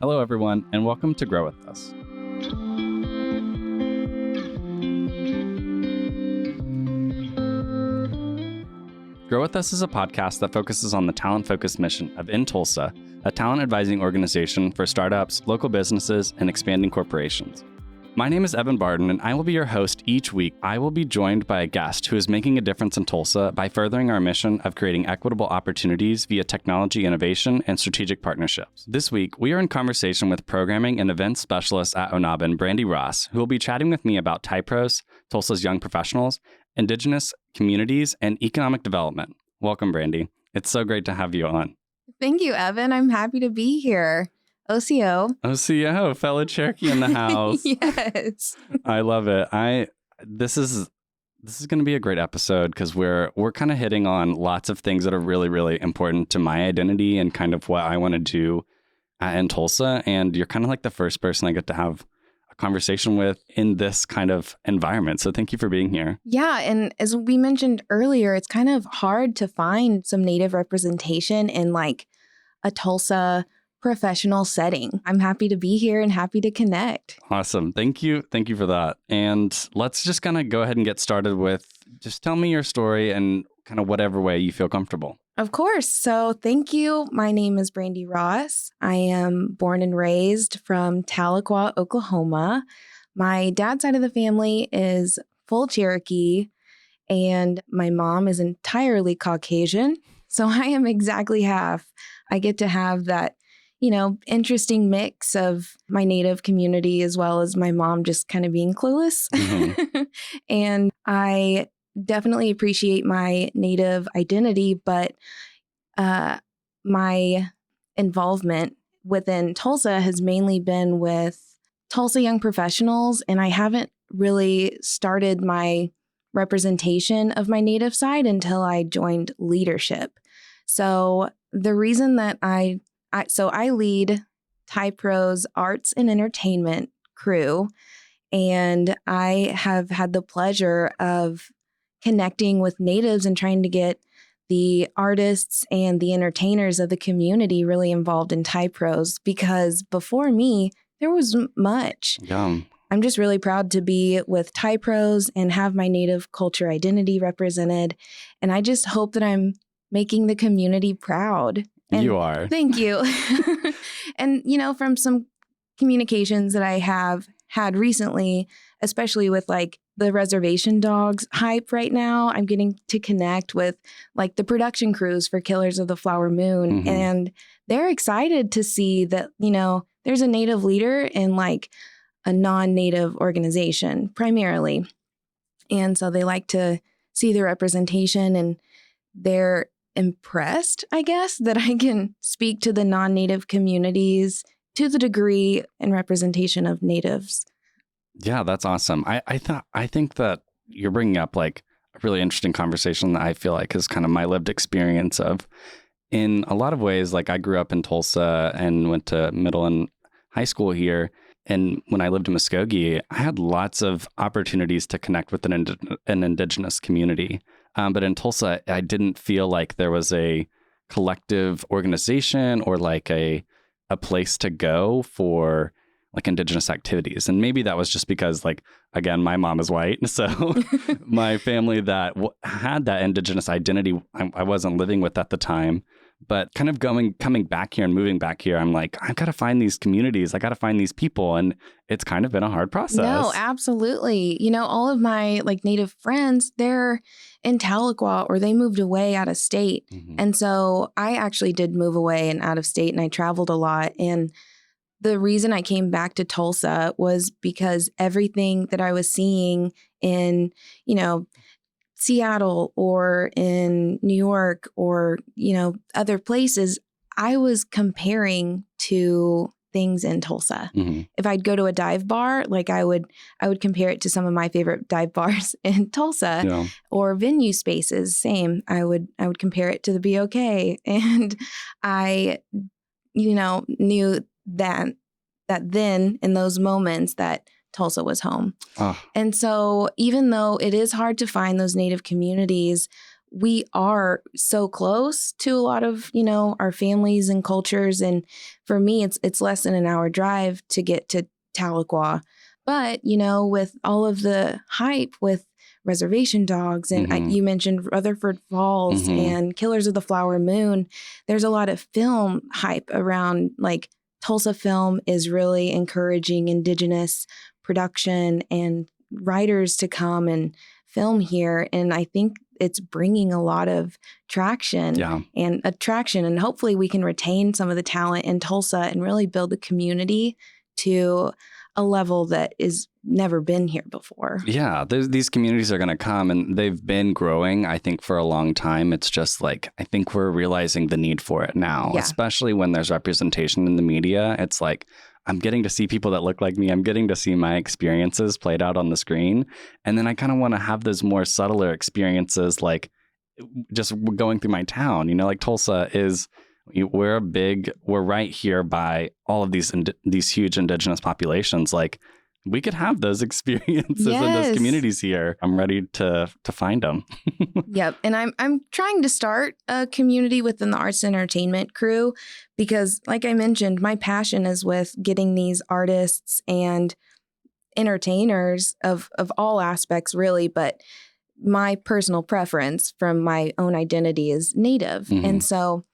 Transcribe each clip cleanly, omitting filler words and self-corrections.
Hello, everyone, and welcome to Grow With Us. Grow With Us is a podcast that focuses on the talent-focused mission of In Tulsa, a talent advising organization for startups, local businesses, and expanding corporations. My name is Evan Barden, and I will be your host each week. I will be joined by a guest who is making a difference in Tulsa by furthering our mission of creating equitable opportunities via technology innovation and strategic partnerships. This week, we are in conversation with programming and events specialist at Onabin, Brandi Ross, who will be chatting with me about TyPros, Tulsa's young professionals, Indigenous communities, and economic development. Welcome, Brandi. It's so great to have you on. Thank you, Evan. I'm happy to be here. OCO, fellow Cherokee in the house. Yes. I love it. This is going to be a great episode because we're kind of hitting on lots of things that are really, really important to my identity and kind of what I want to do in Tulsa. And you're kind of like the first person I get to have a conversation with in this kind of environment. So thank you for being here. Yeah. And as we mentioned earlier, it's kind of hard to find some Native representation in like a Tulsa professional setting. I'm happy to be here and happy to connect. Awesome. Thank you. Thank you for that. And let's just kind of go ahead and get started with just tell me your story and kind of whatever way you feel comfortable. Of course. So thank you. My name is Brandi Ross. I am born and raised from Tahlequah, Oklahoma. My dad's side of the family is full Cherokee and my mom is entirely Caucasian. So I am exactly half. I get to have that interesting mix of my Native community as well as my mom just kind of being clueless. Mm-hmm. And I definitely appreciate my Native identity, but my involvement within Tulsa has mainly been with Tulsa young professionals, and I haven't really started my representation of my Native side until I joined leadership. So the reason that I lead TyPros Arts and Entertainment crew, and I have had the pleasure of connecting with Natives and trying to get the artists and the entertainers of the community really involved in TyPros, because before me, there was much. Yeah. I'm just really proud to be with TyPros and have my Native culture identity represented, and I just hope that I'm making the community proud. And you are. Thank you. And, from some communications that I have had recently, especially with like the reservation dogs hype right now, I'm getting to connect with like the production crews for Killers of the Flower Moon. Mm-hmm. And they're excited to see that, there's a Native leader in like a non-Native organization primarily. And so they like to see the representation, and they're impressed, I guess, that I can speak to the non-Native communities to the degree and representation of Natives. Yeah, that's awesome. I think that you're bringing up like a really interesting conversation that I feel like is kind of my lived experience of, in a lot of ways, like I grew up in Tulsa and went to middle and high school here. And when I lived in Muskogee, I had lots of opportunities to connect with an Indigenous community. But in Tulsa, I didn't feel like there was a collective organization or like a place to go for like Indigenous activities. And maybe that was just because, like, again, my mom is white. So my family that had that Indigenous identity, I wasn't living with at the time. But kind of coming back here and moving back here, I'm like, I've got to find these communities. I got to find these people. And it's kind of been a hard process. No, absolutely. All of my like Native friends, they're in Tahlequah or they moved away out of state. Mm-hmm. And so I actually did move away and out of state, and I traveled a lot. And the reason I came back to Tulsa was because everything that I was seeing in, Seattle or in New York or, other places, I was comparing to things in Tulsa. Mm-hmm. If I'd go to a dive bar, like I would compare it to some of my favorite dive bars in Tulsa. Yeah. Or venue spaces. Same. I would compare it to the BOK. And I, knew that then in those moments that Tulsa was home. Oh. And so even though it is hard to find those Native communities, we are so close to a lot of, our families and cultures. And for me, it's less than an hour drive to get to Tahlequah. But, with all of the hype with Reservation Dogs and you mentioned Rutherford Falls and Killers of the Flower Moon, there's a lot of film hype around, like Tulsa Film is really encouraging Indigenous production and writers to come and film here. And I think it's bringing a lot of traction and attraction. And hopefully we can retain some of the talent in Tulsa and really build a community to a level that is never been here before. Yeah, these communities are going to come, and they've been growing, I think, for a long time. It's just like, I think we're realizing the need for it now, especially when there's representation in the media. It's like, I'm getting to see people that look like me. I'm getting to see my experiences played out on the screen. And then I kind of want to have those more subtler experiences, like just going through my town, like Tulsa is... We're right here by all of these huge indigenous populations. Like, we could have those experiences in those communities here. I'm ready to find them. Yep. And I'm trying to start a community within the arts and entertainment crew because, like I mentioned, my passion is with getting these artists and entertainers of all aspects, really. But my personal preference from my own identity is Native. And so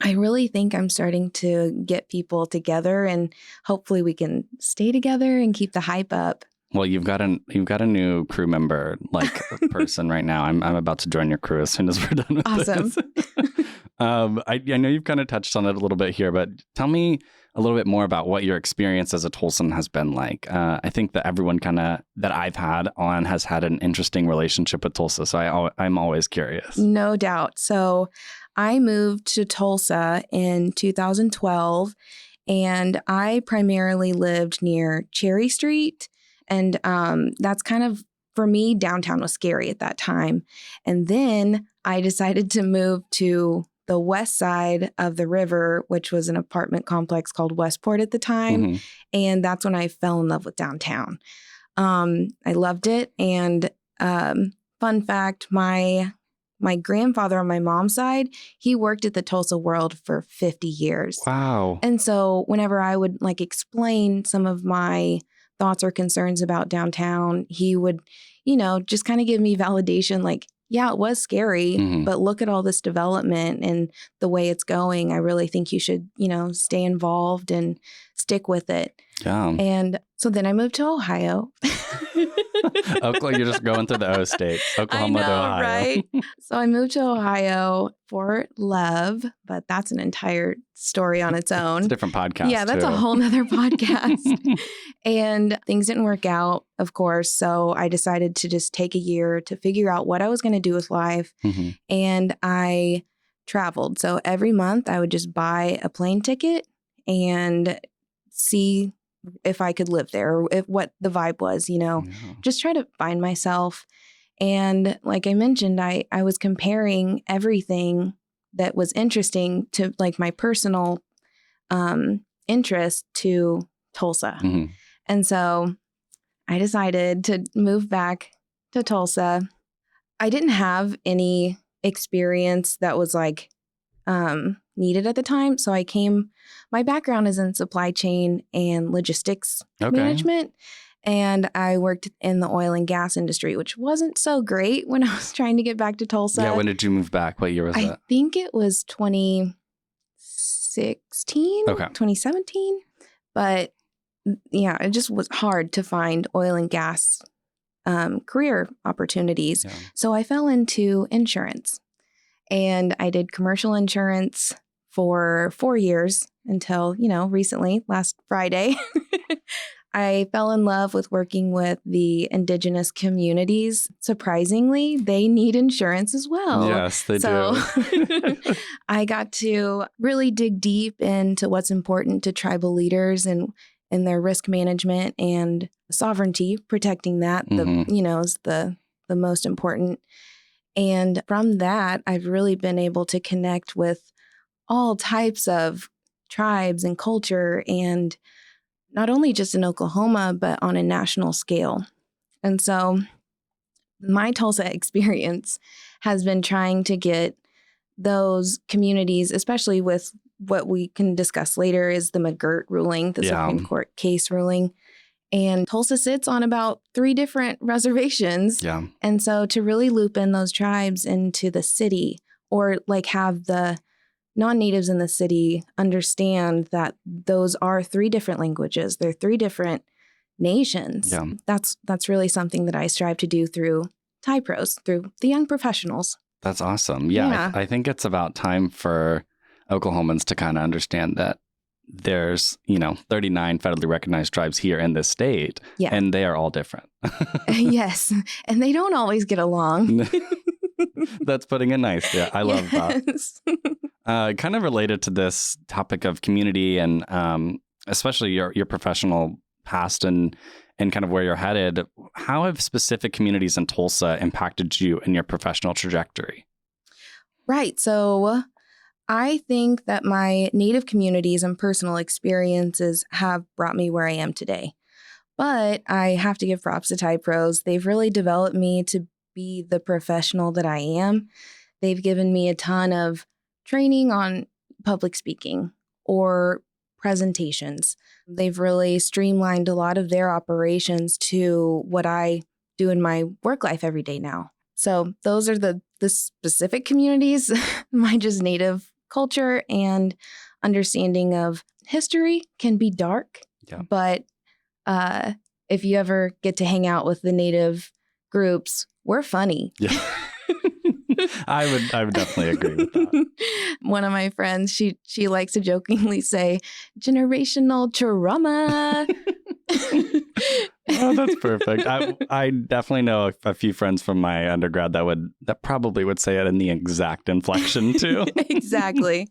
I really think I'm starting to get people together, and hopefully we can stay together and keep the hype up. Well, you've got a new crew member, like person right now. I'm about to join your crew as soon as we're done with awesome. this. I know you've kind of touched on it a little bit here, but tell me a little bit more about what your experience as a Tulsan has been like. I think that everyone that I've had on has had an interesting relationship with Tulsa, so I'm always curious. No doubt. So I moved to Tulsa in 2012, and I primarily lived near Cherry Street. And that's kind of, for me, downtown was scary at that time. And then I decided to move to the west side of the river, which was an apartment complex called Westport at the time. And that's when I fell in love with downtown. I loved it. And fun fact, my grandfather on my mom's side, he worked at the Tulsa World for 50 years. Wow. And so whenever I would explain some of my thoughts or concerns about downtown, he would, just kind of give me validation, like, yeah, it was scary, but look at all this development and the way it's going. I really think you should, stay involved and stick with it. Yeah. And so then I moved to Ohio. Oklahoma, you're just going through the O states. Oklahoma I know, to Ohio. Right? So I moved to Ohio for love, but that's an entire story on its own. It's a different podcast. Yeah, that's a whole nother podcast. And things didn't work out, of course. So I decided to just take a year to figure out what I was going to do with life. And I traveled. So every month I would just buy a plane ticket and see if I could live there or what the vibe was, just try to find myself. And like I mentioned, I was comparing everything that was interesting to my personal interest to Tulsa. And so I decided to move back to Tulsa. I didn't have any experience that was needed at the time. So my background is in supply chain and logistics management. And I worked in the oil and gas industry, which wasn't so great when I was trying to get back to Tulsa. Yeah, when did you move back? What year was that? I think it was 2016, 2017. But yeah, it just was hard to find oil and gas career opportunities. Yeah. So I fell into insurance. And I did commercial insurance for 4 years until, recently, last Friday. I fell in love with working with the Indigenous communities. Surprisingly, they need insurance as well. Yes, they do. I got to really dig deep into what's important to tribal leaders and their risk management and sovereignty, protecting that, is the most important. And from that, I've really been able to connect with all types of tribes and culture, and not only just in Oklahoma, but on a national scale. And so my Tulsa experience has been trying to get those communities, especially with what we can discuss later is the McGirt ruling, the Supreme Court case ruling. And Tulsa sits on about 3 different reservations. Yeah. And so to really loop in those tribes into the city, or like have the non-natives in the city understand that those are 3 different languages. They're 3 different nations. Yeah. That's really something that I strive to do through Thai Pros, through the young professionals. That's awesome. Yeah. I think it's about time for Oklahomans to kind of understand that there's, 39 federally recognized tribes here in this state, and they are all different. Yes. And they don't always get along. That's putting it nice. Yeah, I love that. Kind of related to this topic of community and especially your professional past and kind of where you're headed, how have specific communities in Tulsa impacted you in your professional trajectory? Right. So I think that my Native communities and personal experiences have brought me where I am today. But I have to give props to Thai Pros. They've really developed me to be the professional that I am. They've given me a ton of training on public speaking or presentations. They've really streamlined a lot of their operations to what I do in my work life every day now. So those are the specific communities, my just Native culture and understanding of history can be dark. Yeah. But if you ever get to hang out with the Native groups, we're funny. Yeah. I would definitely agree with that. One of my friends, she likes to jokingly say, generational trauma. Oh, that's perfect. I definitely know a few friends from my undergrad that probably would say it in the exact inflection too. Exactly.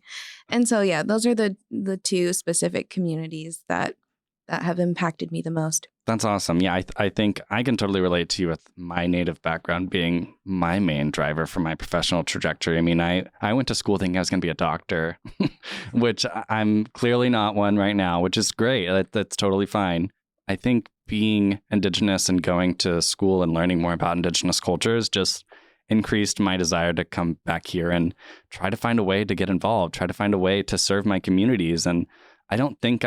And so, yeah, those are the 2 specific communities that have impacted me the most. That's awesome. Yeah, I think I can totally relate to you with my Native background being my main driver for my professional trajectory. I mean, I went to school thinking I was going to be a doctor, which I'm clearly not one right now, which is great. That's totally fine. I think being Indigenous and going to school and learning more about Indigenous cultures just increased my desire to come back here and try to find a way to get involved, try to find a way to serve my communities. And I don't think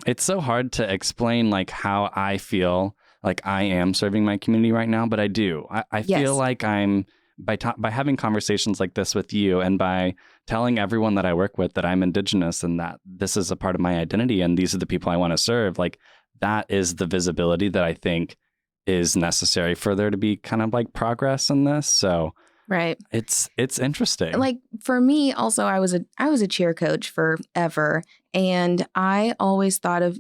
it's so hard to explain like how I feel like I am serving my community right now, but I do. I feel like I'm by having conversations like this with you and by telling everyone that I work with that I'm Indigenous and that this is a part of my identity and these are the people I want to serve, like that is the visibility that I think is necessary for there to be kind of like progress in this. So right. It's interesting. Like for me also, I was a cheer coach forever. And I always thought of,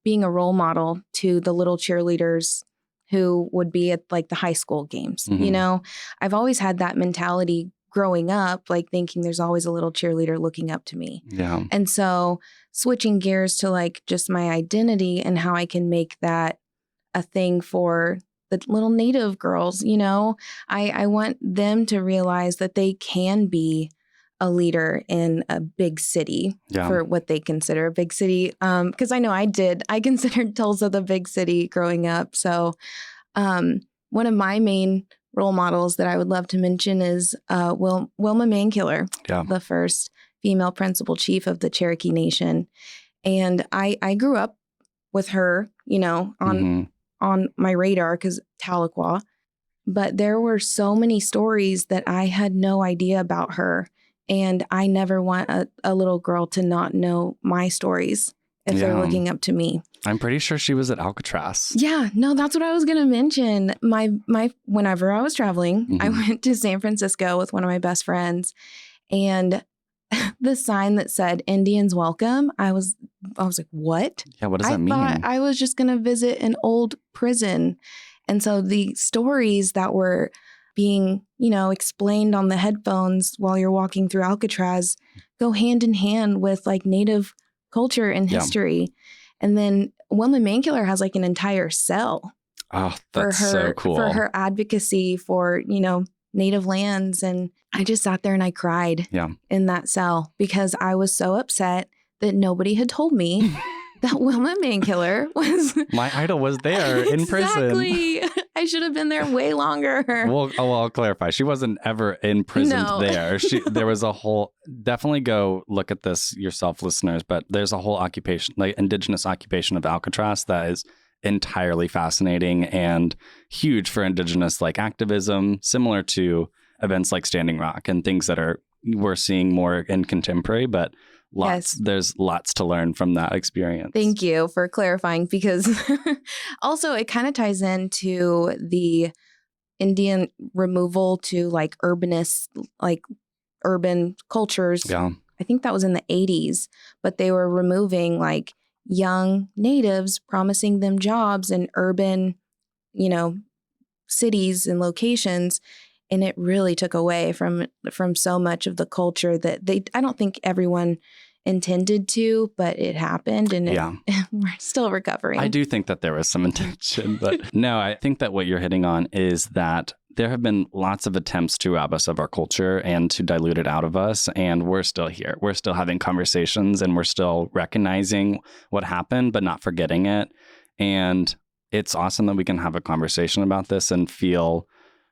being a role model to the little cheerleaders who would be at like the high school games. Mm-hmm. I've always had that mentality growing up, like thinking there's always a little cheerleader looking up to me. Yeah. And so switching gears to like just my identity and how I can make that a thing for the little Native girls, I want them to realize that they can be a leader in a big city for what they consider a big city. Because I know I considered Tulsa the big city growing up. So one of my main role models that I would love to mention is Wilma Mankiller, the first female principal chief of the Cherokee Nation. And I grew up with her, on my radar because Tahlequah. But there were so many stories that I had no idea about her. And I never want a little girl to not know my stories if they're looking up to me. I'm pretty sure she was at Alcatraz. Yeah, no, that's what I was going to mention. My whenever I was traveling, I went to San Francisco with one of my best friends, and the sign that said Indians welcome, I was like, what? Yeah, what does that mean? I thought I was just going to visit an old prison. And so the stories that were being, explained on the headphones while you're walking through Alcatraz go hand in hand with like Native culture and history. And then Wilma Mankiller has like an entire cell. Oh, that's so cool. For her advocacy for, Native lands. And I just sat there and I cried in that cell because I was so upset that nobody had told me That Wilma Mankiller was My idol was there in prison. Exactly. I should have been there way longer. Well, I'll clarify. She wasn't ever imprisoned there. There was a whole, definitely go look at this yourself, listeners, but there's a whole occupation, like indigenous occupation of Alcatraz that is entirely fascinating and huge for indigenous like activism, similar to events like Standing Rock and things that we're seeing more in contemporary, but there's lots to learn from that experience. Thank you for clarifying, because also it kind of ties into the Indian removal to like urbanist, like urban cultures. Yeah. I think that was in the 80s, but they were removing like young natives, promising them jobs in urban, cities and locations. And it really took away from so much of the culture that I don't think everyone intended to, but it happened, and we're still recovering. I do think that there was some intention, but no, I think that what you're hitting on is that there have been lots of attempts to rob us of our culture and to dilute it out of us, and we're still here. We're still having conversations, and we're still recognizing what happened, but not forgetting it. And it's awesome that we can have a conversation about this and feel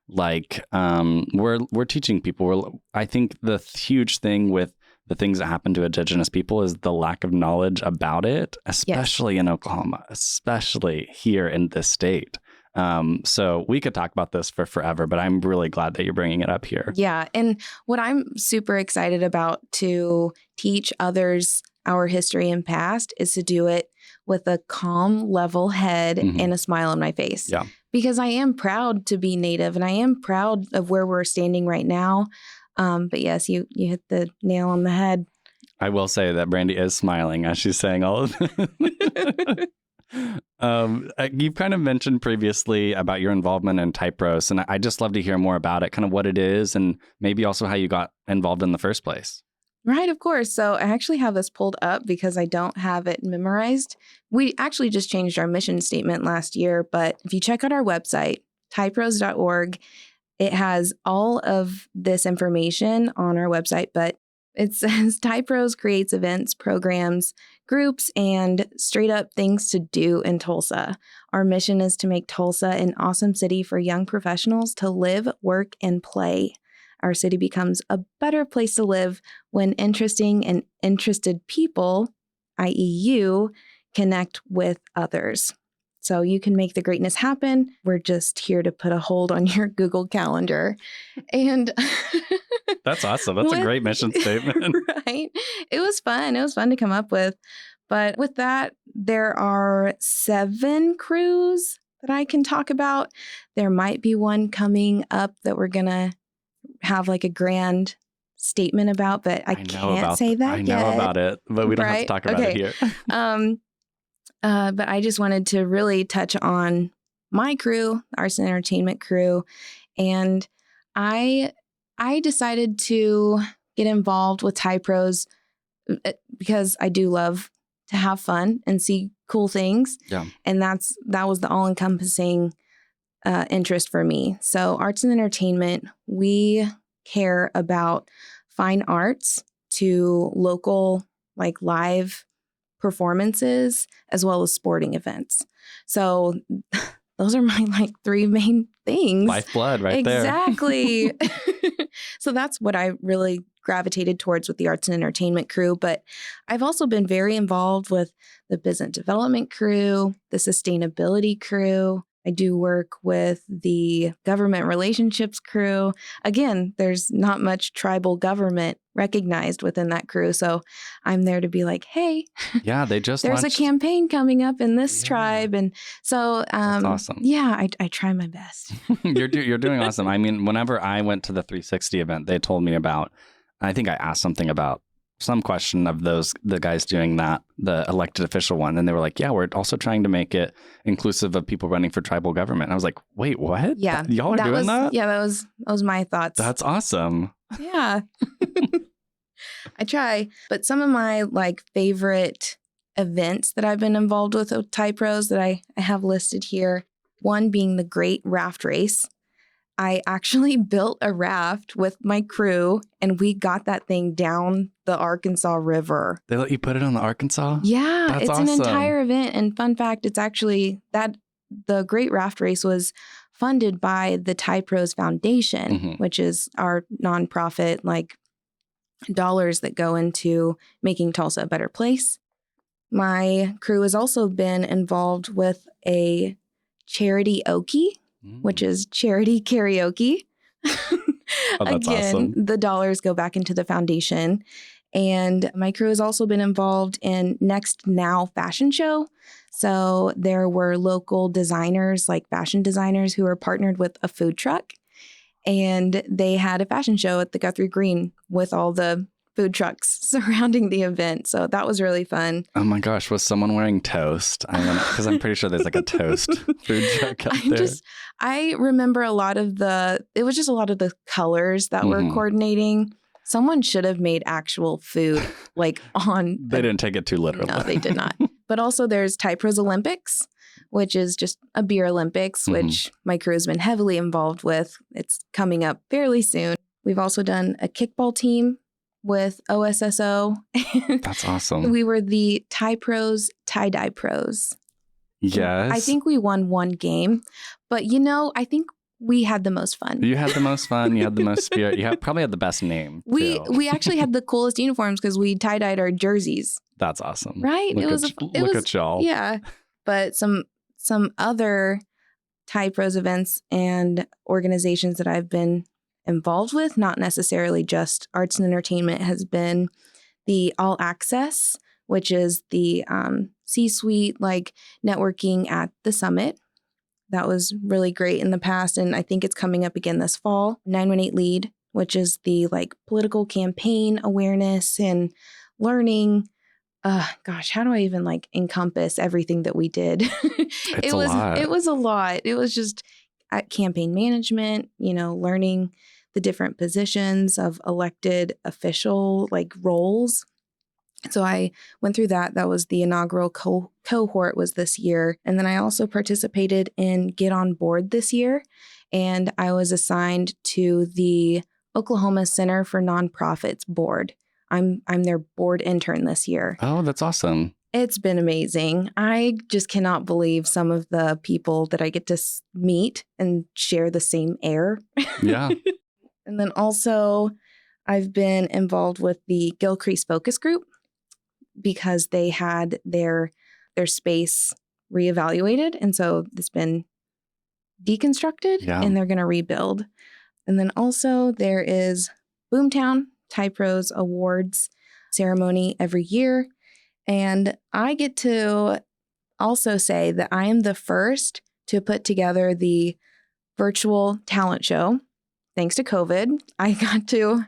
like we're teaching people. I think the huge thing with the things that happen to indigenous people is the lack of knowledge about it, especially in Oklahoma, especially here in this state. So we could talk about this for forever, but I'm really glad that you're bringing it up here. Yeah. And what I'm super excited about to teach others our history and past is to do it with a calm, level head and a smile on my face. Yeah. Because I am proud to be Native, and I am proud of where we're standing right now. But yes, you hit the nail on the head. I will say that Brandi is smiling as she's saying all of this. You've kind of mentioned previously about your involvement in Type Roast, and I'd just love to hear more about it, kind of what it is, and maybe also how you got involved in the first place. Right, of course. So I actually have this pulled up because I don't have it memorized. We actually just changed our mission statement last year, but if you check out our website, typerose.org, it has all of this information on our website, but it says Type Rose creates events, programs, groups, and straight up things to do in Tulsa. Our mission is to make Tulsa an awesome city for young professionals to live, work, and play. Our city becomes a better place to live when interesting and interested people, i.e. you, connect with others. So you can make the greatness happen. We're just here to put a hold on your Google Calendar. And that's awesome. That's a great mission statement. Right? It was fun. It was fun to come up with. But with that, there are 7 crews that I can talk about. There might be one coming up that we're going to have like a grand statement about, but I can't say that yet. I know about it, but we don't have to talk about it here. But I just wanted to really touch on my crew, the Arts and Entertainment crew. And I decided to get involved with Type Rose because I do love to have fun and see cool things. Yeah. And that was the all-encompassing interest for me. So Arts and Entertainment, we care about fine arts to local like live performances as well as sporting events. So those are my like 3 main things. Lifeblood right there. Exactly. So that's what I really gravitated towards with the Arts and Entertainment crew. But I've also been very involved with the business development crew, the sustainability crew. I do work with the government relationships crew. Again, there's not much tribal government recognized within that crew. So I'm there to be like, hey, yeah, they just there's launched... a campaign coming up in this tribe. And so, that's awesome. Yeah, I try my best. You're doing awesome. I mean, whenever I went to the 360 event, they told me about, I think I asked something about some question of the guys doing that, the elected official one. And they were like, yeah, we're also trying to make it inclusive of people running for tribal government. And I was like, wait, what? Yeah. Y'all are doing that? Yeah, that was my thoughts. That's awesome. Yeah. I try. But some of my like favorite events that I've been involved with Type Rose that I have listed here, one being the Great Raft Race. I actually built a raft with my crew and we got that thing down the Arkansas River. They let you put it on the Arkansas? Yeah, That's it's awesome. an entire event. And fun fact, it's actually that the Great Raft Race was funded by the Thai Pros Foundation, which is our nonprofit, like dollars that go into making Tulsa a better place. My crew has also been involved with a charity Okie, which is charity karaoke. Oh, that's Again, awesome. the dollars go back into the foundation. And my crew has also been involved in Next Now fashion show. So there were local designers, like fashion designers, who were partnered with a food truck. And they had a fashion show at the Guthrie Green with all the food trucks surrounding the event. So that was really fun. Oh my gosh, was someone wearing toast? Because I'm pretty sure there's like a toast food truck out there. I remember it was just a lot of the colors that were coordinating. Someone should have made actual food like on. They didn't take it too literally. No, they did not. But also there's Thai Pros Olympics, which is just a beer Olympics, which my crew has been heavily involved with. It's coming up fairly soon. We've also done a kickball team with OSSO. That's awesome. We were the Thai Pros Tie-Dye Pros. Yes. I think we won one game, but I think we had the most fun. You had the most fun. You had the most spirit. You probably had the best name. We actually had the coolest uniforms because we tie-dyed our jerseys. That's awesome. Right? Look at y'all. Yeah. But some other Thai Pros events and organizations that I've been involved with, not necessarily just arts and entertainment, has been the All Access, which is the C-suite like networking at the summit. That was really great in the past, and I think it's coming up again this fall. 918 Lead, which is the like political campaign awareness and learning. Gosh, how do I even like encompass everything that we did? It was a lot. It was just at campaign management, learning the different positions of elected official like roles. So I went through that. That was the inaugural cohort was this year. And then I also participated in Get On Board this year. And I was assigned to the Oklahoma Center for Nonprofits board. I'm their board intern this year. Oh, that's awesome. It's been amazing. I just cannot believe some of the people that I get to meet and share the same air. Yeah. And then also I've been involved with the Gilcrease Focus Group because they had their space reevaluated. And so it's been deconstructed and they're going to rebuild. And then also there is Boomtown Thai Pros Awards ceremony every year. And I get to also say that I am the first to put together the virtual talent show. Thanks to COVID, I got to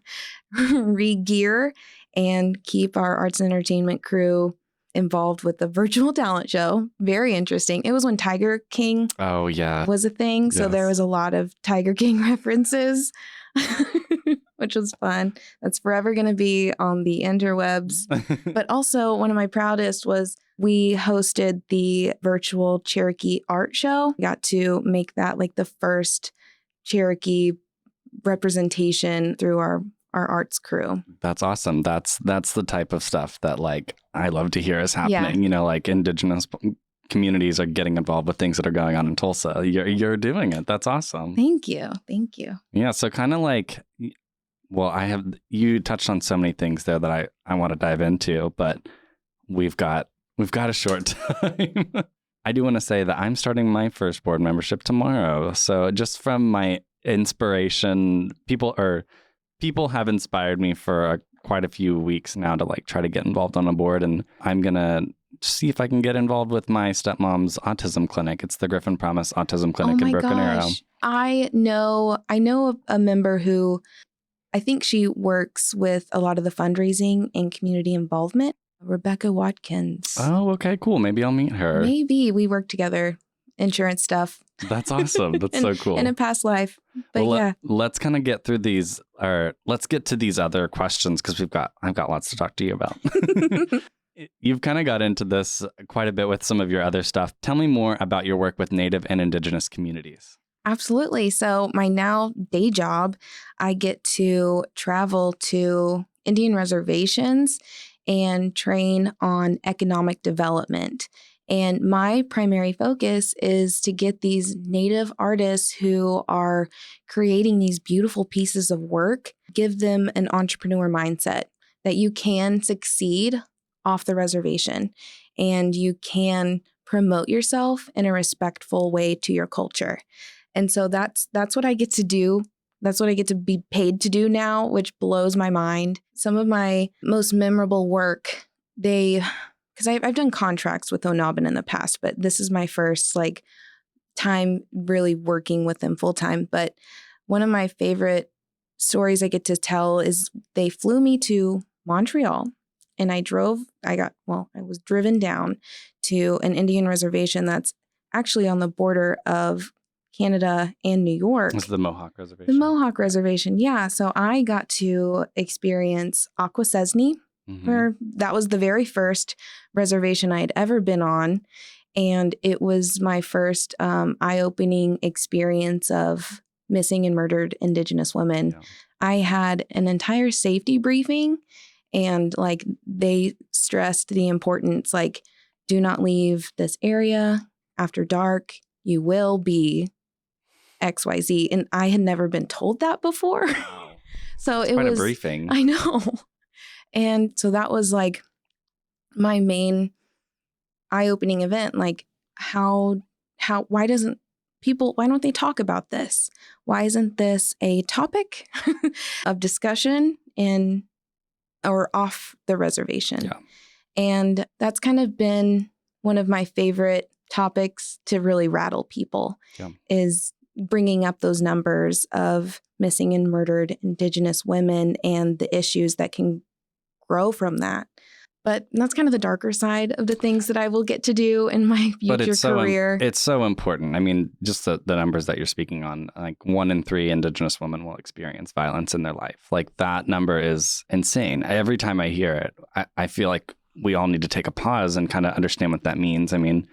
re-gear and keep our arts and entertainment crew involved with the virtual talent show. Very interesting. It was when Tiger King was a thing. So there was a lot of Tiger King references, which was fun. That's forever going to be on the interwebs. But also one of my proudest was we hosted the virtual Cherokee art show. We got to make that like the first Cherokee representation through our arts crew. That's awesome. That's the type of stuff that like I love to hear is happening. Like Indigenous communities are getting involved with things that are going on in Tulsa. You're doing it. That's awesome. Thank you. Yeah. So kind of like, well, you touched on so many things there that I want to dive into, but we've got a short time. I do want to say that I'm starting my first board membership tomorrow. So just from my inspiration, people have inspired me for quite a few weeks now to like try to get involved on a board, and I'm gonna see if I can get involved with my stepmom's autism clinic. It's the Griffin Promise Autism Clinic in Broken Arrow. I know a member who I think she works with a lot of the fundraising and community involvement. Rebecca Watkins. Oh, okay, cool. Maybe I'll meet her. Maybe we work together, insurance stuff. That's awesome. That's so cool. In a past life. But let's kind of get through these, or let's get to these other questions because I've got lots to talk to you about. You've kind of got into this quite a bit with some of your other stuff. Tell me more about your work with Native and Indigenous communities. Absolutely. So my now day job, I get to travel to Indian reservations and train on economic development. And my primary focus is to get these Native artists who are creating these beautiful pieces of work, give them an entrepreneur mindset that you can succeed off the reservation and you can promote yourself in a respectful way to your culture. And so that's what I get to do. That's what I get to be paid to do now, which blows my mind. Some of my most memorable work, because I've done contracts with Onabin in the past, but this is my first like time really working with them full time. But one of my favorite stories I get to tell is they flew me to Montreal and I was driven down to an Indian reservation that's actually on the border of Canada and New York. It's the Mohawk Reservation. The Mohawk Reservation, yeah. So I got to experience Akwesasne, where that was the very first reservation I had ever been on. And it was my first eye-opening experience of missing and murdered Indigenous women. Yeah. I had an entire safety briefing and like they stressed the importance, like, do not leave this area after dark. You will be XYZ. And I had never been told that before. Wow. So it was quite a briefing. I know. And so that was like my main eye-opening event. Like why don't they talk about this? Why isn't this a topic of discussion or off the reservation? Yeah. And that's kind of been one of my favorite topics to really rattle people is bringing up those numbers of missing and murdered Indigenous women and the issues that can grow from that. But that's kind of the darker side of the things that I will get to do in my future career. It's so important. I mean, just the numbers that you're speaking on, like 1 in 3 Indigenous women will experience violence in their life. Like that number is insane. Every time I hear it, I feel like we all need to take a pause and kind of understand what that means. I mean,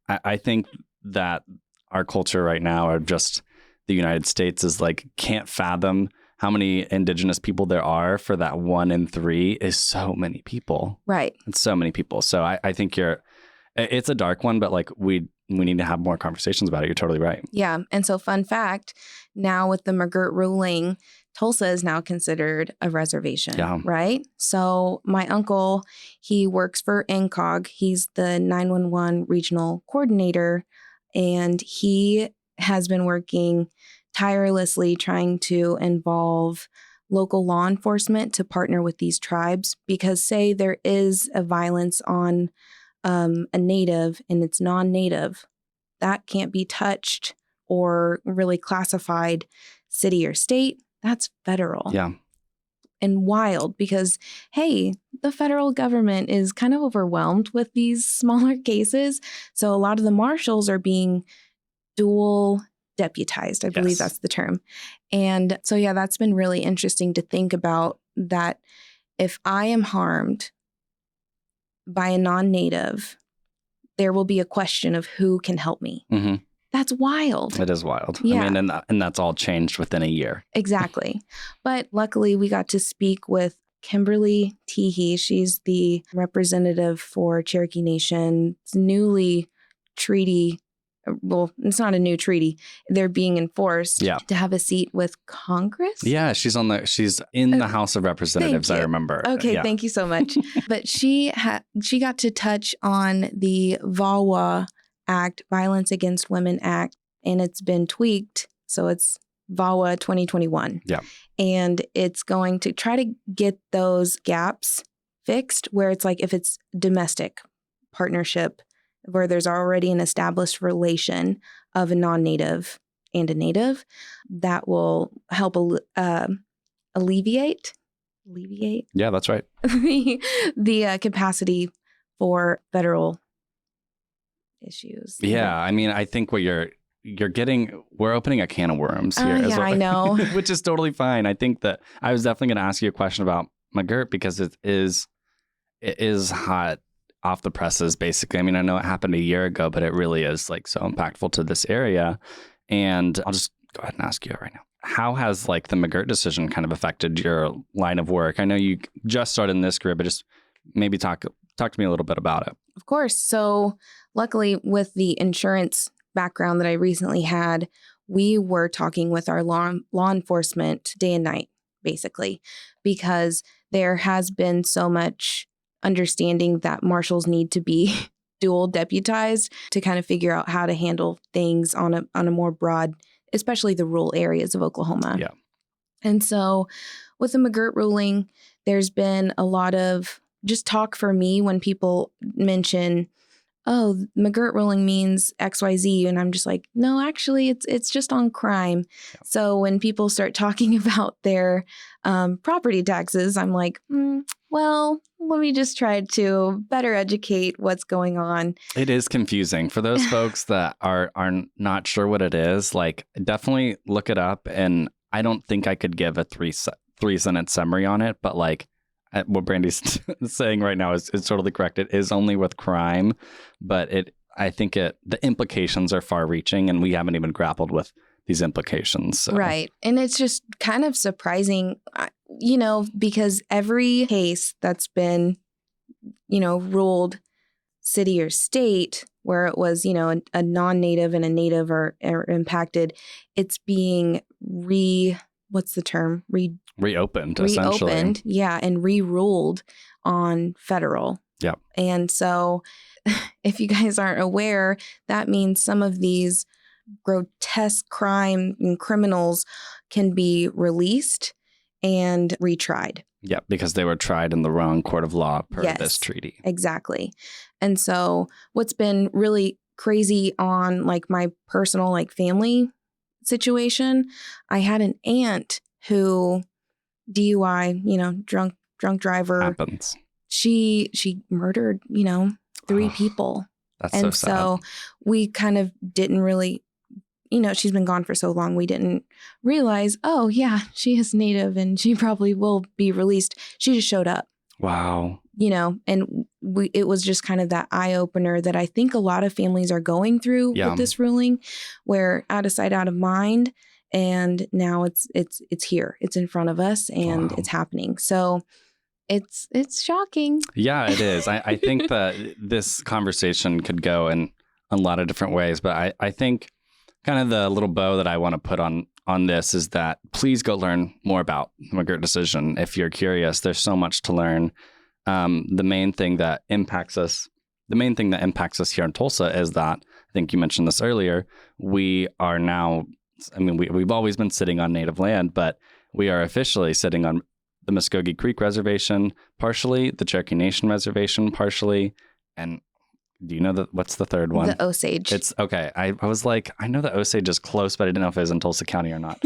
I think that our culture right now, or just the United States, is like can't fathom how many Indigenous people there are. For that 1 in 3 is so many people. Right. It's so many people. So I think it's a dark one, but like we need to have more conversations about it. You're totally right. Yeah. And so fun fact, now with the McGirt ruling, Tulsa is now considered a reservation, right? So my uncle, he works for NCOG. He's the 911 regional coordinator, and he has been working tirelessly trying to involve local law enforcement to partner with these tribes, because say there is a violence on a native and it's non-native, that can't be touched or really classified city or state. That's federal. Yeah. And wild because, hey, the federal government is kind of overwhelmed with these smaller cases. So a lot of the marshals are being dual deputized. I believe that's the term. And so, yeah, that's been really interesting to think about, that if I am harmed by a non-native, there will be a question of who can help me. Mm-hmm. That's wild. It is wild. Yeah. I mean, and that's all changed within a year. Exactly. But luckily, we got to speak with Kimberly Teehee. She's the representative for Cherokee Nation's newly treaty. Well, it's not a new treaty. They're being enforced to have a seat with Congress. Yeah, she's in the House of Representatives, I remember. Okay, thank you so much. But she got to touch on the VAWA Act, Violence Against Women Act, and it's been tweaked. So it's VAWA 2021. Yeah. And it's going to try to get those gaps fixed where it's like if it's domestic partnership, where there's already an established relation of a non-native and a native, that will help alleviate. Yeah, that's right. the capacity for federal issues. Yeah, I mean, I think what you're we're opening a can of worms here. Yeah, I know. Which is totally fine. I think that I was definitely going to ask you a question about McGirt because it is hot off the presses, basically. I mean, I know it happened a year ago, but it really is like so impactful to this area. And I'll just go ahead and ask you right now. How has like the McGirt decision kind of affected your line of work? I know you just started in this career, but just maybe talk to me a little bit about it. Of course. So luckily with the insurance background that I recently had, we were talking with our law enforcement day and night, basically, because there has been so much understanding that marshals need to be dual deputized to kind of figure out how to handle things on a more broad, especially the rural areas of Oklahoma. Yeah. And so with the McGirt ruling, there's been a lot of just talk for me when people mention, oh, McGirt ruling means XYZ. And I'm just like, no, actually, it's just on crime. Yeah. So when people start talking about their property taxes, I'm like, well, let me just try to better educate what's going on. It is confusing for those folks that are not sure what it is. Like, definitely look it up. And I don't think I could give a three-sentence summary on it, but like, what Brandi's saying right now is totally correct. It is only with crime, but I think the implications are far-reaching, and we haven't even grappled with these implications. So. Right. And it's just kind of surprising, because every case that's been, ruled city or state where it was, a non-native and a native are impacted, it's being reopened, essentially. Yeah, and re-ruled on federal. Yeah. And so if you guys aren't aware, that means some of these grotesque crime and criminals can be released and retried. Yeah, because they were tried in the wrong court of law per this treaty. Exactly. And so what's been really crazy on like my personal like family situation, I had an aunt who DUI, drunk driver. Happens. She murdered, 3 people. That's and so sad. So we kind of didn't really, she's been gone for so long. We didn't realize, oh yeah, she is native and she probably will be released. She just showed up. Wow. And it was just kind of that eye opener that I think a lot of families are going through with this ruling, where out of sight, out of mind. And now it's here, it's in front of us, and it's happening. So it's shocking. Yeah, it is. I think that this conversation could go in a lot of different ways, but I think kind of the little bow that I want to put on this is that please go learn more about the McGirt decision. If you're curious, there's so much to learn. The main thing that impacts us here in Tulsa is that, I think you mentioned this earlier, we are now, we've always been sitting on native land, but we are officially sitting on the Muskogee Creek Reservation, partially, the Cherokee Nation Reservation, partially, and do you know what's the third one? The Osage. It's okay. I was like, I know the Osage is close, but I didn't know if it was in Tulsa County or not.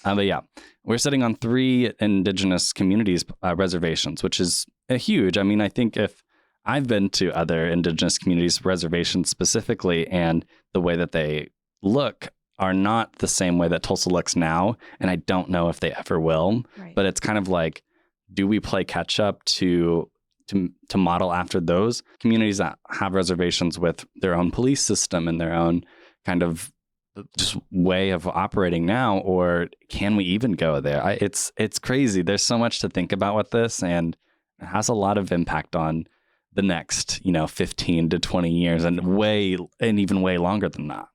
But yeah, we're sitting on 3 indigenous communities reservations, which is huge. I think if I've been to other indigenous communities reservations specifically, and the way that they look are not the same way that Tulsa looks now, and I don't know if they ever will. Right. But it's kind of like, do we play catch up to model after those communities that have reservations with their own police system and their own kind of just way of operating now, or can we even go there? It's crazy. There's so much to think about with this, and it has a lot of impact on the next 15 to 20 years, and even way longer than that.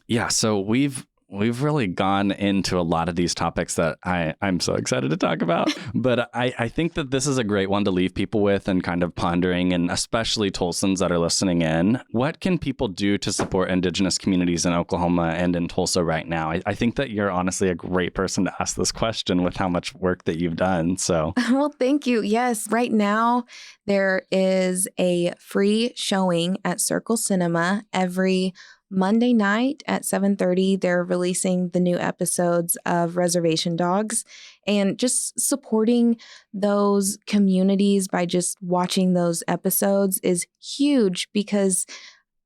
Yeah, so we've really gone into a lot of these topics that I'm so excited to talk about. But I think that this is a great one to leave people with and kind of pondering, and especially Tulsans that are listening in. What can people do to support indigenous communities in Oklahoma and in Tulsa right now? I think that you're honestly a great person to ask this question with how much work that you've done. So, well, thank you. Yes, right now there is a free showing at Circle Cinema every Monday night at 7:30, they're releasing the new episodes of Reservation Dogs, and just supporting those communities by just watching those episodes is huge, because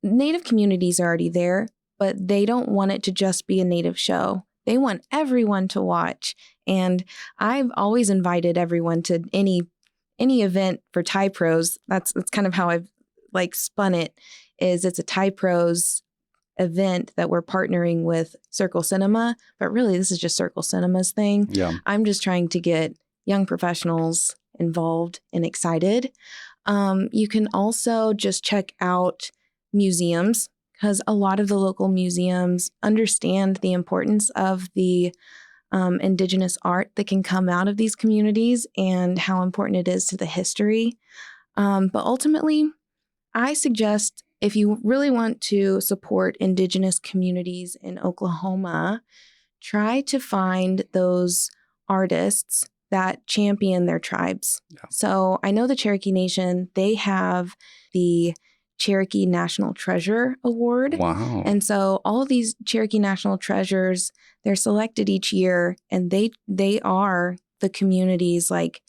Native communities are already there, but they don't want it to just be a Native show. They want everyone to watch. And I've always invited everyone to any event for Thai Pros. That's kind of how I've spun it, is it's a Thai Pros event that we're partnering with Circle Cinema, but really this is just Circle Cinema's thing. Yeah. I'm just trying to get young professionals involved and excited. You can also just check out museums, because a lot of the local museums understand the importance of the Indigenous art that can come out of these communities and how important it is to the history. But ultimately, I suggest if you really want to support Indigenous communities in Oklahoma, try to find those artists that champion their tribes. Yeah. So I know the Cherokee Nation, they have the Cherokee National Treasure Award. Wow. And so all of these Cherokee National Treasures, they're selected each year, and they are the community's like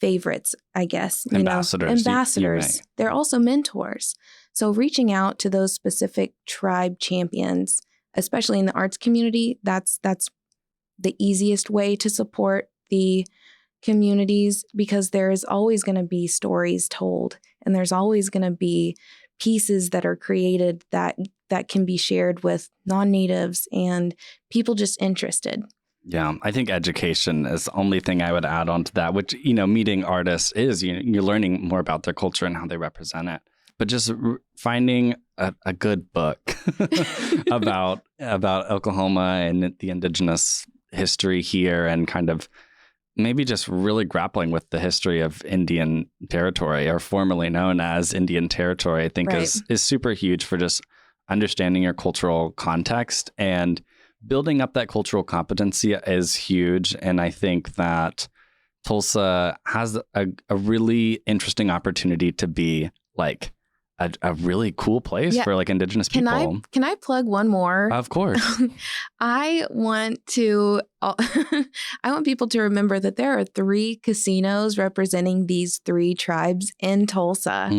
favorites, I guess. Ambassadors. Ambassadors. They're also mentors. So reaching out to those specific tribe champions, especially in the arts community, that's the easiest way to support the communities, because there is always going to be stories told, and there's always going to be pieces that are created that can be shared with non-natives and people just interested. Yeah, I think education is the only thing I would add on to that, which, meeting artists is, you're learning more about their culture and how they represent it. But just finding a good book about Oklahoma and the Indigenous history here, and kind of maybe just really grappling with the history of Indian Territory, or formerly known as Indian Territory, I think Right. is super huge for just understanding your cultural context, and building up that cultural competency is huge. And I think that Tulsa has a really interesting opportunity to be like a really cool place for like Indigenous people. Can I plug one more? Of course. I want people to remember that there are 3 casinos representing these 3 tribes in Tulsa,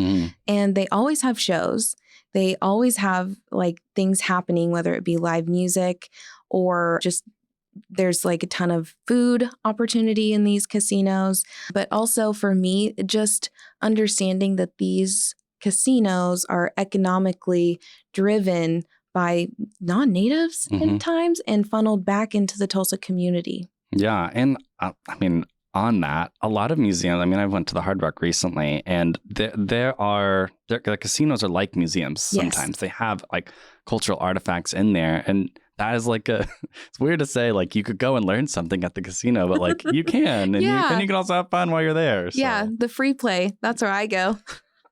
and they always have shows. They always have like things happening, whether it be live music or just there's like a ton of food opportunity in these casinos. But also for me, just understanding that these casinos are economically driven by non-natives at times and funneled back into the Tulsa community. Yeah. And on that, a lot of museums, I went to the Hard Rock recently, and the casinos are like museums sometimes. Yes. They have like cultural artifacts in there. And that is like it's weird to say, like, you could go and learn something at the casino, but like you can. And you can also have fun while you're there. So. Yeah, the free play. That's where I go.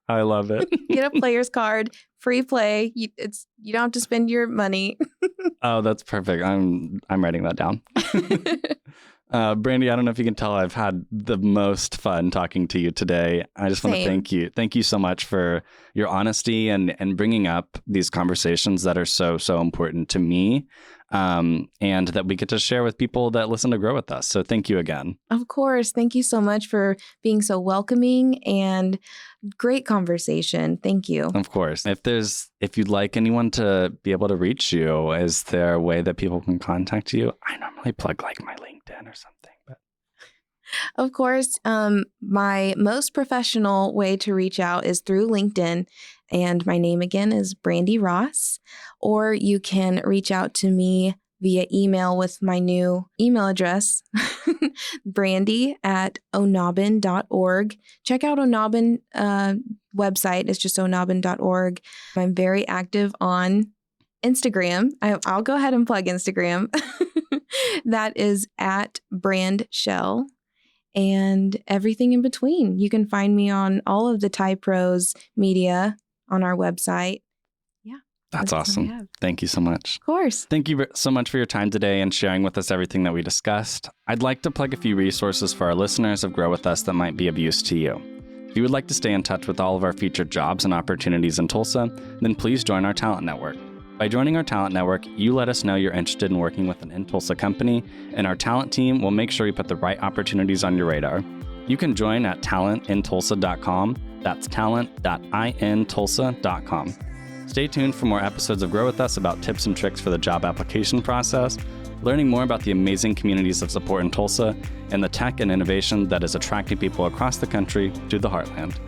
I love it. Get a player's card, free play. You don't have to spend your money. Oh, that's perfect. I'm writing that down. Brandi, I don't know if you can tell, I've had the most fun talking to you today. I just want to thank you. Thank you so much for your honesty and bringing up these conversations that are so, so important to me, and that we get to share with people that listen to Grow With Us. So thank you again. Of course. Thank you so much for being so welcoming, and great conversation. Thank you. Of course. If you'd like anyone to be able to reach you, is there a way that people can contact you? I normally plug like my LinkedIn or something, but. Of course, my most professional way to reach out is through LinkedIn, and my name again is Brandi Ross. Or you can reach out to me via email with my new email address, brandi@onabin.org. Check out Onabin website. It's just onabin.org. I'm very active on Instagram. I'll go ahead and plug Instagram. That is @brandshell. And everything in between. You can find me on all of the Ty Pros media on our website. Yeah. That's awesome. Thank you so much. Of course. Thank you so much for your time today and sharing with us everything that we discussed. I'd like to plug a few resources for our listeners of Grow With Us that might be of use to you. If you would like to stay in touch with all of our featured jobs and opportunities in Tulsa, then please join our talent network. By joining our talent network, you let us know you're interested in working with an in-Tulsa company, and our talent team will make sure we put the right opportunities on your radar. You can join at talentintulsa.com. That's talent.intulsa.com. Stay tuned for more episodes of Grow With Us about tips and tricks for the job application process, learning more about the amazing communities of support in Tulsa, and the tech and innovation that is attracting people across the country to the Heartland.